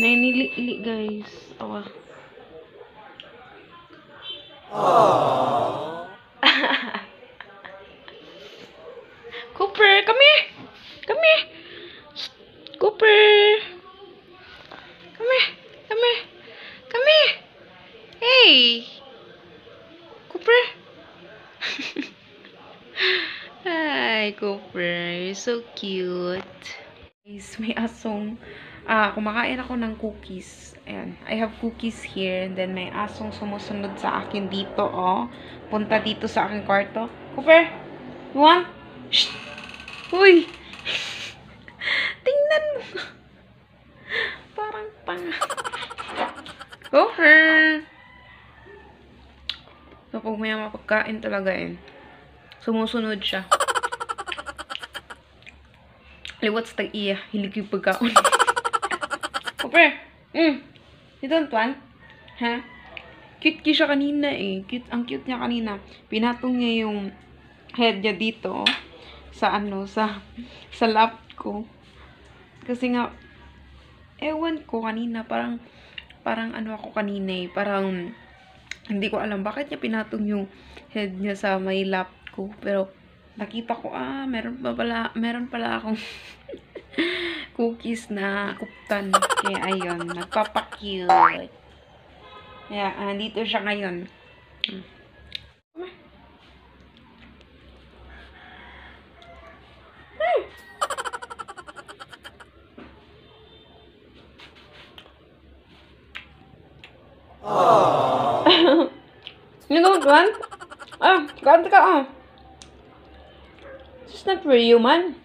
Nainili, guys. Awa. Cooper, come here. Come here. Cooper. Come here. Come here. Come here. Hey. Cooper. Hi, Cooper. You're so cute. Guys, may asong kumakain ako ng cookies. Ayan. I have cookies here. And then may asong sumusunod sa akin dito, oh. Punta dito sa aking kwarto. Cooper, you want? Shh! Uy! Tingnan mo. Parang pang. Cooper! Kapag may mapagkain talaga eh. Sumusunod siya. Liwat sa tag-iya. Hilig yung pagkaon. Cooper! You don't want? Ha? Cute siya kanina eh. Ang cute niya kanina. Pinatong niya yung head niya dito. Sa sa lap ko. Kasi nga, ewan ko kanina. Parang ano ako kanina eh. Parang, hindi ko alam bakit niya pinatong yung head niya sa may lap ko. Pero, nakita ko, meron pala akong cookies na kuptan. Kaya, ayun, nagpapakute. Kaya, dito siya ngayon. You don't want? Ganti ka, It's not for you, man.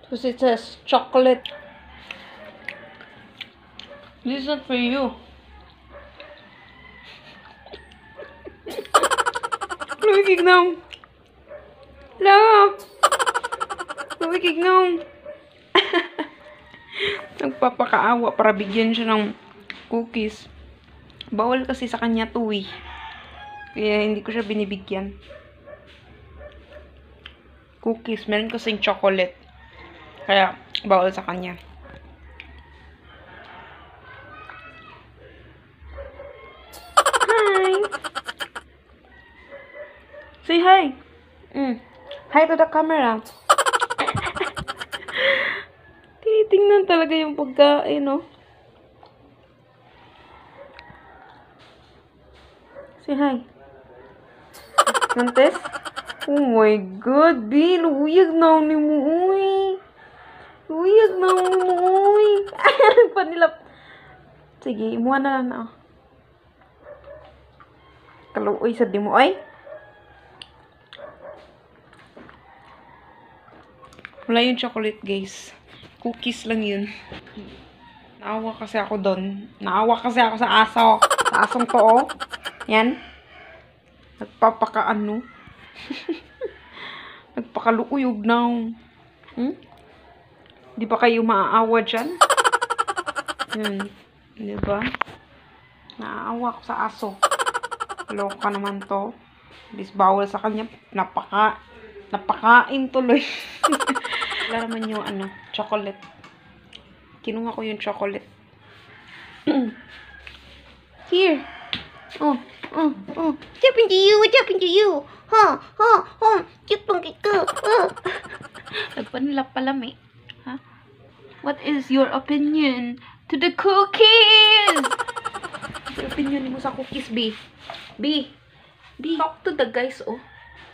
Because it says chocolate. This is not for you. Lumikig na. Lumikig na. Nagpapakaawa para bigyan siya ng cookies. Bawal kasi sa kanya to eh. Kaya hindi ko siya binibigyan. Cookies. Meron kasing chocolate. Kaya bawal sa kanya. Hi! Say hi! Hi to the camera. Tinitingnan talaga yung pagkain, no? Say hi. Nantes? Oh my God, B. Luyag na ni mo, uy. Luyag na ni mo, uy. Ay, panilap. Sige, imuha na lang na. Kaluoy sa di mo, ay. Wala yung chocolate, guys. Cookies lang yun. Naawa kasi ako doon. Naawa kasi ako sa aso. Sa asong to, oh. Yan. Nagpapakaano. Nagpakalukuyog na. Di ba kayo maaawa dyan? Di ba? Naaawa ko sa aso. Loko ka naman to. Bis bawal sa kanya. Napakain tuloy. Wala naman yung chocolate. Kinuha ko yung chocolate. Here. What happened to you? What happened to you? Cute pang ka. Nagpanilap pala may. What is your opinion to the cookies? What's your opinion mo sa cookies, B? B, talk to the guys, oh.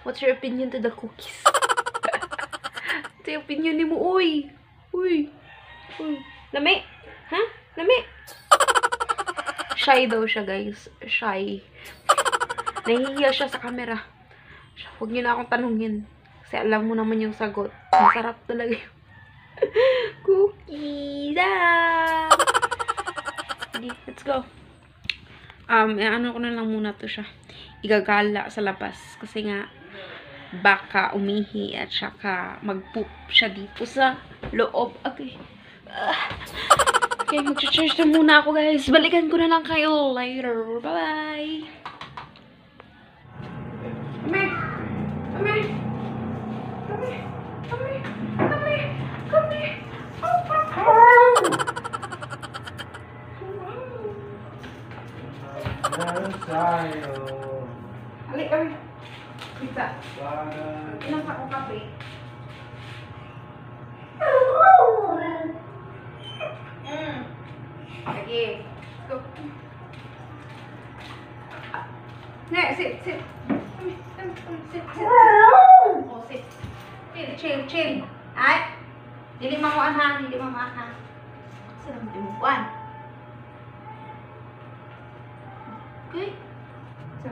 What's your opinion to the cookies? What's your opinion mo, uy? Lami? Ha? Lami? Shy daw siya, guys. Shy. Nahihiya siya sa camera. Huwag niyo na akong tanungin. Kasi alam mo naman yung sagot. Masarap talaga yung cookies. Sige, let's go. Ano ko na lang muna to siya. Igagala sa labas. Kasi nga, baka umihi at saka mag-poop siya dito sa loob. Okay. Okay, mag-charge na muna ako, guys. Balikan ko na lang kayo later. Bye-bye. Come here. Come here. Come here. Come here. Come here. Come here. tayo. Alik kami. Pizza. Ilang pa akong kape. Sige. Go. Ne, sit. Sit. Sit. Oh, sit. Chill. Ay. Dili mamuan ha. Sarang timuan. Okay. So.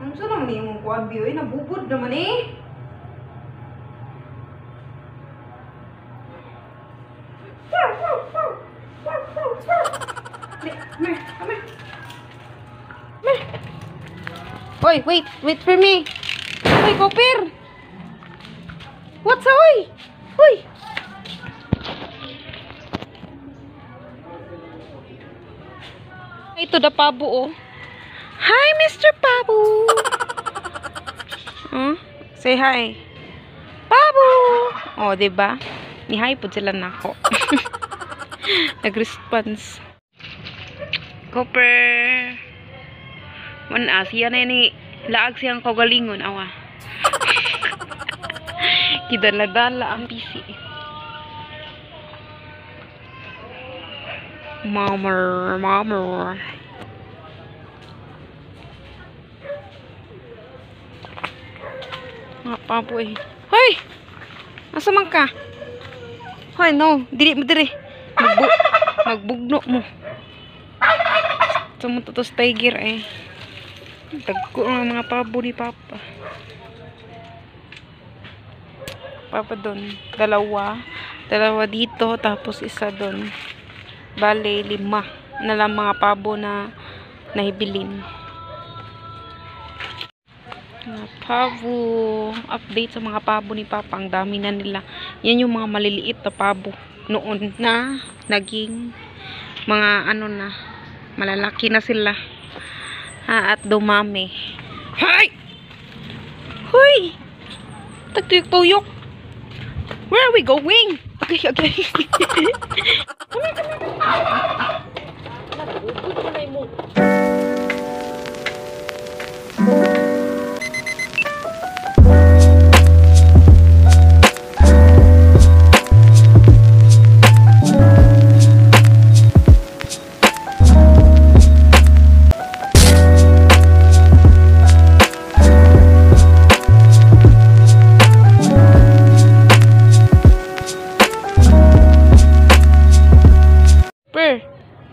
Ang saan naman yung kuwan biyo eh? Nabubod naman eh. Come here. Hoy, wait for me. Hoy, Cooper. What's hoy? Hoy. Ito da Pabo oh. Hi, Mr. Pabo. Say hi. Pabo. Oh, diba? Ni-hi po sila nako. Nag-response. Cooper. Siya na ni laag siyang kagalingon awa. Kidala-dala ang PC. Mama. Apa po eh. Hoy! Asa man ka? Hoy, no. Dili mo dire. Magbugno mo. Sumunta to sa tiger eh. Tagko ng mga pabo ni Papa. Papa doon. Dalawa dito. Tapos isa doon. Bale, 5 na lang mga pabo na nahibilin. Mga pabo. Update sa mga pabo ni Papa. Ang dami na nila. Yan yung mga maliliit na pabo. Noon na naging mga na. Malalaki na sila. At dumami. Hay! Hoy! Tagtuyok-tuyok. Where are we going? Okay. Come here.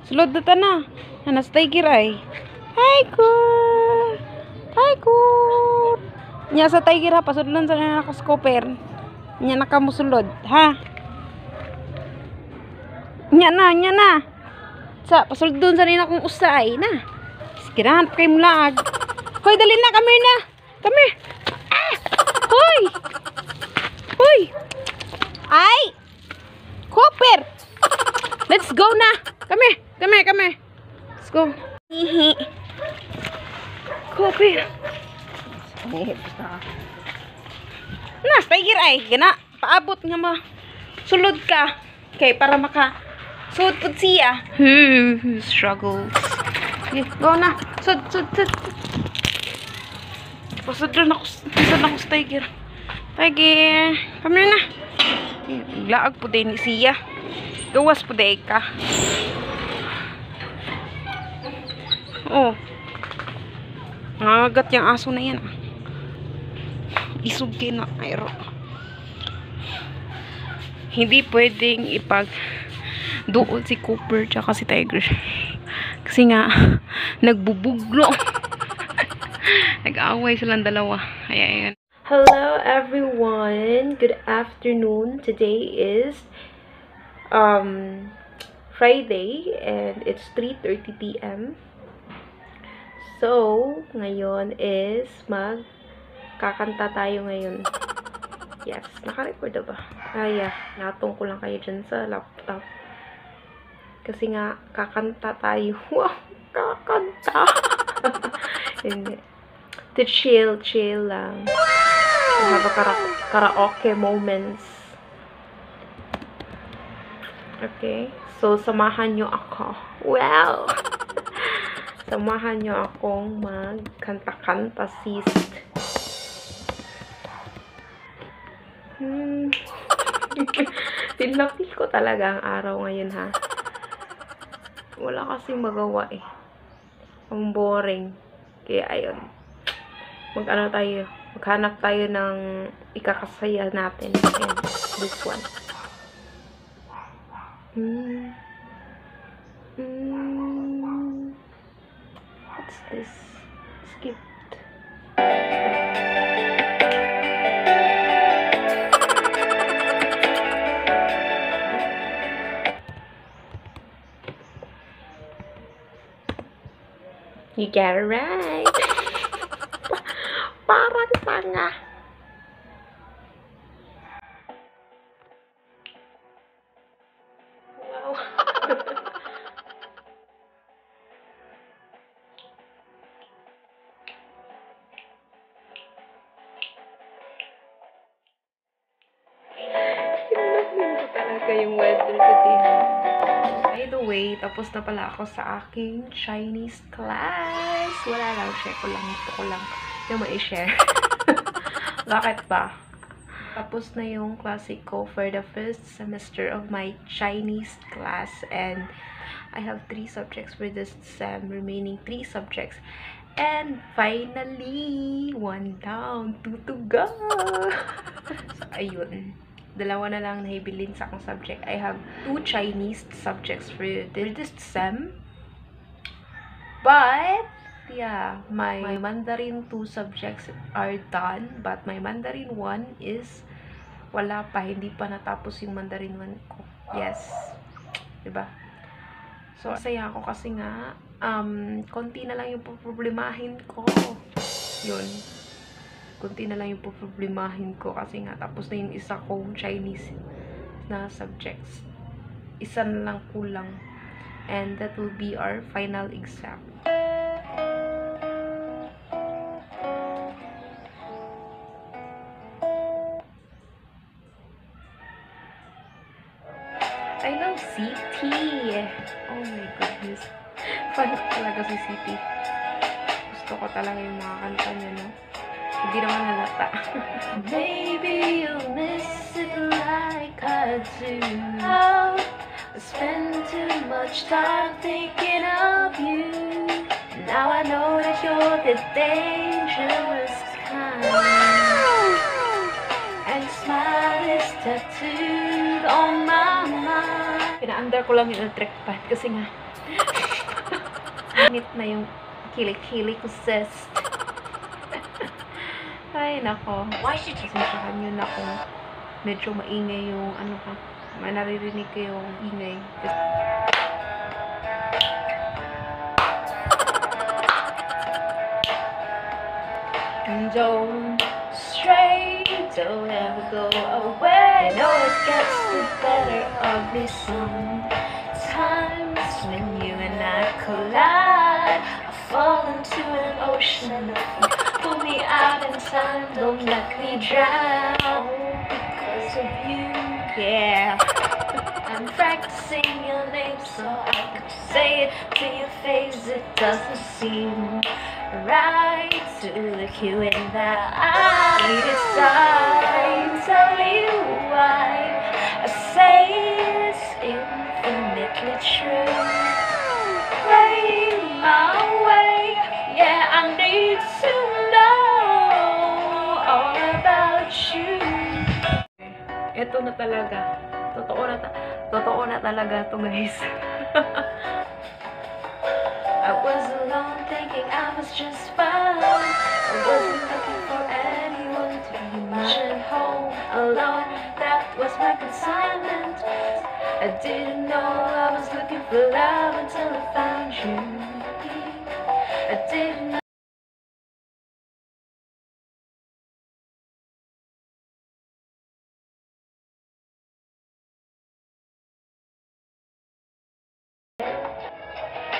Sulod na na. Nanas tiger ay. Hi, good. Nya sa tiger ha. Pasudlon sa nakaskoper. Nya nakamusulod. Ha? Nya na. Sa pasudlon sa nina kong usay. Na. Sige na. Hanap kayo mulaag. Hoy, dali na. Come here na. Come here. Ah! Hoy. Ay. Cooper. Let's go na. Come here. Let's go. Cooper. Na, tiger ay. Gana. Paabot nga ma. Sulod ka. Okay, para maka sud pud siya. Struggles. Okay, go na. Sud. Pasudron ako sa tiger. Tiger. Come here na. Laag po din ni siya. Gawas po din ka. Oh. Nangagat yung aso na yan. Isugin na. Ayro. Hindi pwedeng doon si Cooper tsaka si Tiger. Kasi nga, nagbubuglo. Nag-aaway silang dalawa. Ayan. Hello everyone. Good afternoon. Today is Friday and it's 3:30 p.m. So, ngayon is kakanta tayo ngayon. Yes, naka-record na ba? Yeah, natong ko lang kayo dyan sa laptop. Kasi nga, kakanta tayo. Wow, kakanta! Hindi. To chill lang. To have a karaoke moments. Okay, so samahan nyo ako. Wow! Samahan nyo akong magkanta-kanta, sis. Feel na feel ko talaga ang araw ngayon, ha. Wala kasing magawa eh. Ang boring. Kaya ayun. Maghanap tayo ng ikakasaya natin. And this one. What's this? Skip. You got it right. Parang tanga. Wow. Sinunod ko talaga yung weather today. By the way, tapos na pala ako sa aking Chinese class. Wala lang, share ko lang. Gusto ko lang yung ma-share. Bakit ba? Tapos na yung klase ko for the first semester of my Chinese class. And I have 3 subjects for this sem. Remaining 3 subjects. And finally, 1 down, 2 to go. So, ayun. 2 na lang nahibilin sa akong subject. I have 2 Chinese subjects for this sem. But, yeah, my Mandarin 2 subjects are done. But my Mandarin 1 is wala pa. Hindi pa natapos yung Mandarin 1 ko. Yes. Diba? So, masaya ako kasi nga, konti na lang yung problemahin ko. Yun. Kunti na lang yung problemahin ko kasi nga tapos na yung isa kong Chinese na subjects. Isa na lang kulang. And that will be our final exam. I love CT. Oh my goodness. Fan ko talaga si CT. Gusto ko talaga yung mga kanta niya, no? Hindi naman halata. Maybe you'll miss it like I do. Oh, I spend too much time thinking of you. Now I know that you're the dangerous kind. And your smile is tattooed on my mind. Pina-under ko lang yung trackpad kasi nga init na yung kilik-kilik ko, sis. Ay, nako. Pasensyahan nyo na kung medyo maingay yung ano ka. Naririnig ko yung ingay. And don't stray, don't ever go away. I know it gets the better of me sometimes when you and I collide. I fall into an ocean of you. Pull me out in time, don't let me drown because of you, yeah. I'm practicing your name so I can say it to your face. It doesn't seem right to look you in the eye. Decide, tell you why I say it's infinitely true. Pray my way, yeah, I need to know all about you. Ito na talaga. Totoo na talaga to, guys. I was alone thinking I was just fine. I wasn't looking for anyone to be mine. Home alone, that was my consignment. I didn't know I was looking for love until I found you. I didn't know.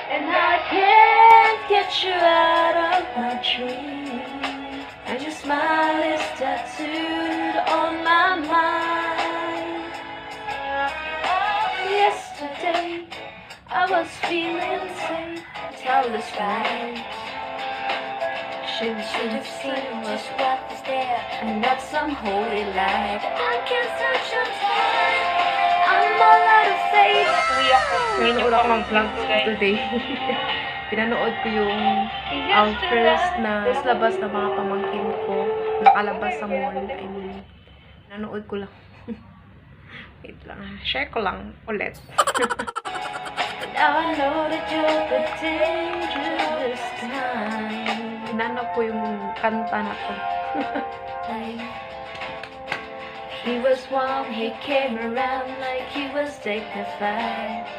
And I can't get you out of my dream. And your smile is tattooed on my mind. Yesterday I was feeling safe until marvelous ride. Should have seen just what was there, and not some holy light. I can't search your time. I'm all out of faith. Nanood ako ng vlog today. Pinanood ko yung first na labas na mga pamangkin ko. Nakalabas sa mall. I mean, nanood ko lang. Wait lang. Share ko lang ulit. Now I know that you're the dangerous kind. Hinanap ko yung kanta na to. He was warm, he came around like he was dignified.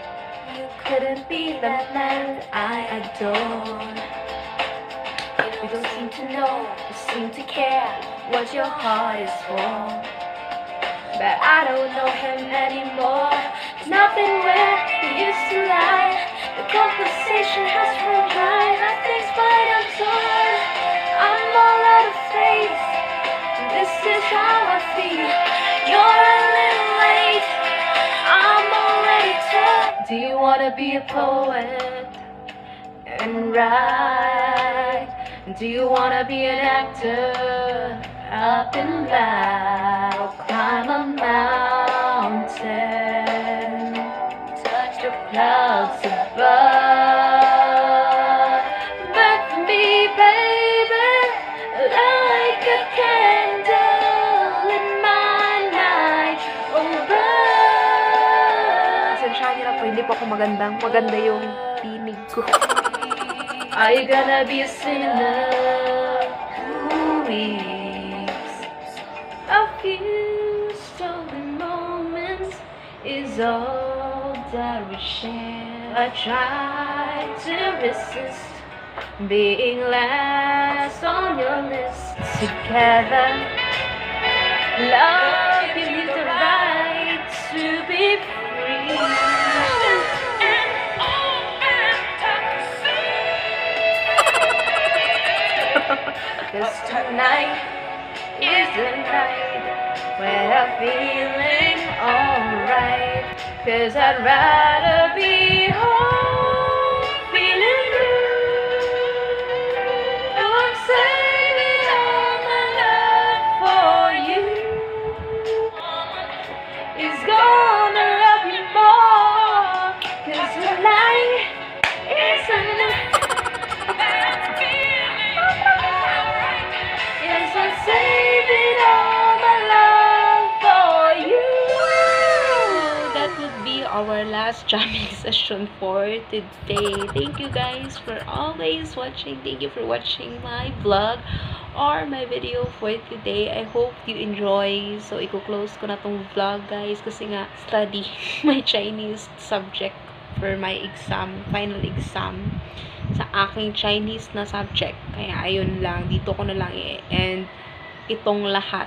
You couldn't be the man I adore. You don't seem to know, you seem to care what your heart is for. But I don't know him anymore. There's nothing where he used to lie. The conversation has run dry. Nothing's fine, I'm torn. I'm all out of faith. This is how I feel. You're a little late. I'm already told. Do you wanna be a poet and write? Do you wanna be an actor up in light? Or climb a mountain, touch the clouds above? But for me, baby, like a candle in my night. Pasensya nila po, hindi po ako maganda yung tinig ko. Are you gonna be a sinner who weeps? A few stolen moments is all that we share. I tried to resist being last on your list. Together, love gives me the right to be free. Cause tonight is the night when I'm feeling alright. Cause I'd rather be home feeling blue. I'm saving all my love for you. It's gonna love you more. Cause tonight is the night. Yes, I'm saving all my love for you. That would be our last jamming session for today. Thank you guys for always watching. Thank you for watching my vlog or my video for today. I hope you enjoy. So, i-close ko na tong vlog, guys, kasi nga study my Chinese subject for my exam, final exam sa aking Chinese na subject. Kaya, ayun lang. Dito ko na lang i-end itong lahat.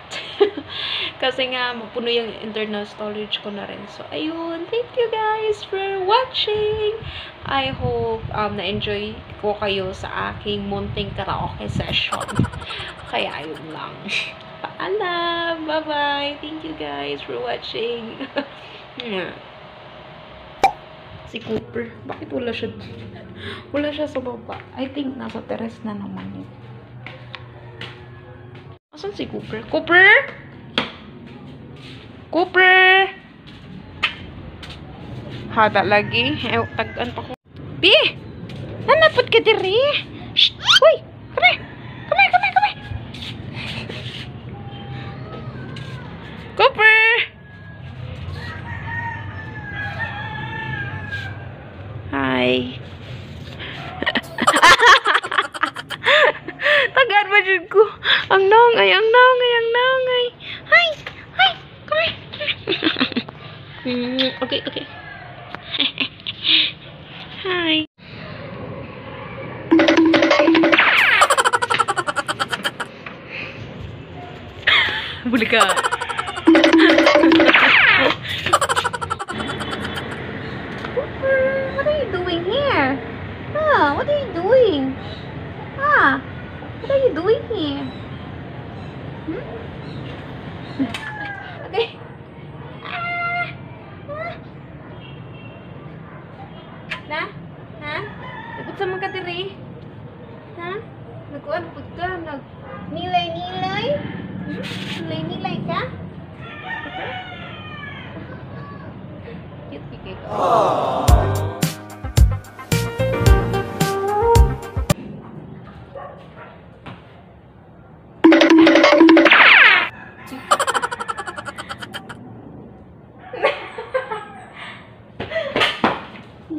Kasi nga, mapuno yung internal storage ko na rin. So, ayun. Thank you guys for watching. I hope na-enjoy ko kayo sa aking munting karaoke session. Kaya, ayun lang. Paalam! Bye-bye! Thank you guys for watching. Si Cooper. Bakit wala siya? Wala siya sa baba. I think nasa terrace na naman yun. Asan si Cooper? Cooper? Cooper? Hada lagi. Tag-an pa ko. Bi! Nanapot ka diri? Shh! Uy! Kame! Kame! Kame! Kame! Cooper! Hi. Tagaan ba dyan ko? Ang naungay, ang naungay, ang naungay. Hi! Hi! Come here. Okay, okay. Hi. Buli ka. What are you doing here? Ah, what are you doing? Ah, what are you doing here? Hmm? Okay. Na? Ha? Ikot sa mga kadiri?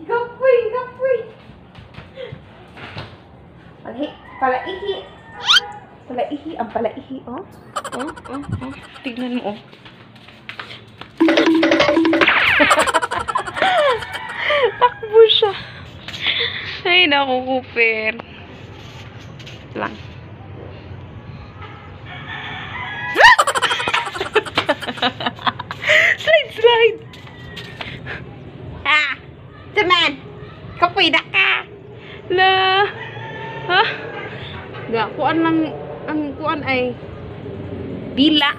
Gapoy, gapoy. Palaihi. Palaihi, ang palaihi, oh. Oh. Tignan mo, oh. Takbo siya. Ay, naku, Cooper. Lang. Slide. Ah! Taman! Kapoy na ka! La! Ha? Kuan lang, ang kuan ay dila.